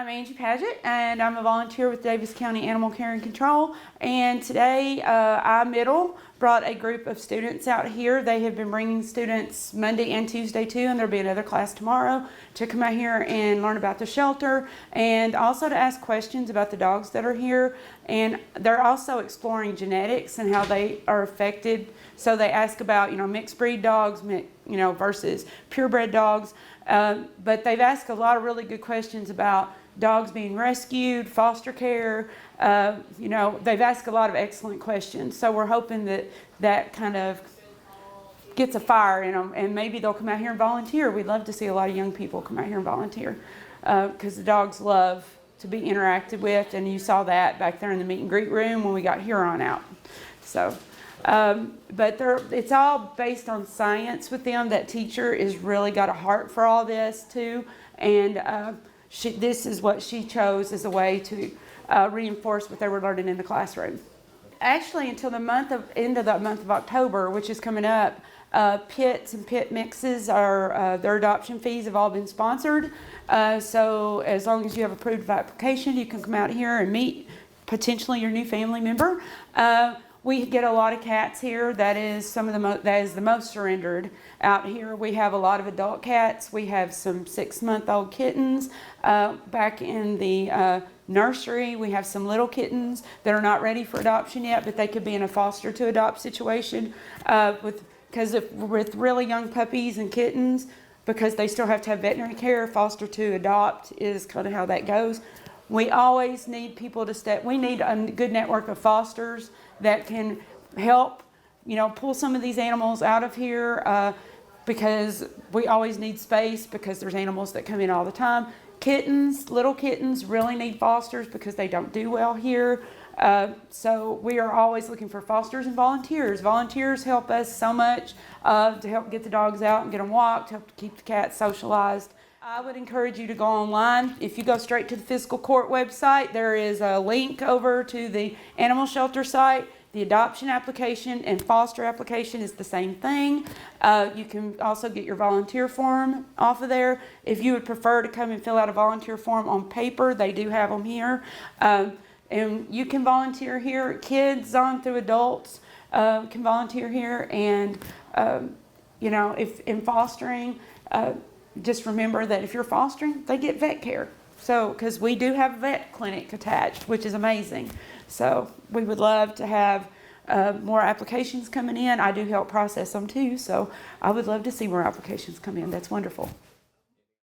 I'm Angie Padgett, and I'm a volunteer with Daviess County Animal Care and Control. And today, iMiddle brought a group of students out here. They have been bringing students Monday and Tuesday too, and there'll be another class tomorrow to come out here and learn about the shelter and also to ask questions about the dogs that are here. And they're also exploring genetics and how they are affected. So they ask about, mixed breed dogs, versus purebred dogs. But they've asked a lot of really good questions about dogs being rescued, foster care. They've asked a lot of excellent questions. So we're hoping that kind of gets a fire in them, and maybe they'll come out here and volunteer. We'd love to see a lot of young people come out here and volunteer because the dogs love to be interacted with, and you saw that back there in the meet and greet room when we got Huron out. So. But it's all based on science with them. That teacher has really got a heart for all this too, and this is what she chose as a way to reinforce what they were learning in the classroom. Actually, until the end of the month of October, which is coming up, pits and pit mixes are their adoption fees have all been sponsored. So as long as you have approved application, you can come out here and meet potentially your new family member. We get a lot of cats here. That is the most surrendered out here. We have a lot of adult cats. We have some 6-month-old kittens. Back in the nursery, we have some little kittens that are not ready for adoption yet, but they could be in a foster to adopt situation. Because with really young puppies and kittens, because they still have to have veterinary care, foster to adopt is kind of how that goes. We always need people to step. We need a good network of fosters that can help, pull some of these animals out of here because we always need space because there's animals that come in all the time. Little kittens really need fosters because they don't do well here. So we are always looking for fosters and volunteers. Volunteers help us so much to help get the dogs out and get them walked, help to keep the cats socialized. I would encourage you to go online. If you go straight to the fiscal court website, there is a link over to the animal shelter site. The adoption application and foster application is the same thing. You can also get your volunteer form off of there. If you would prefer to come and fill out a volunteer form on paper, they do have them here. And you can volunteer here. Kids on through adults can volunteer here. And, if in fostering, just remember that if you're fostering, they get vet care. So, because we do have a vet clinic attached, which is amazing. So we would love to have more applications coming in. I do help process them too. So I would love to see more applications come in. That's wonderful.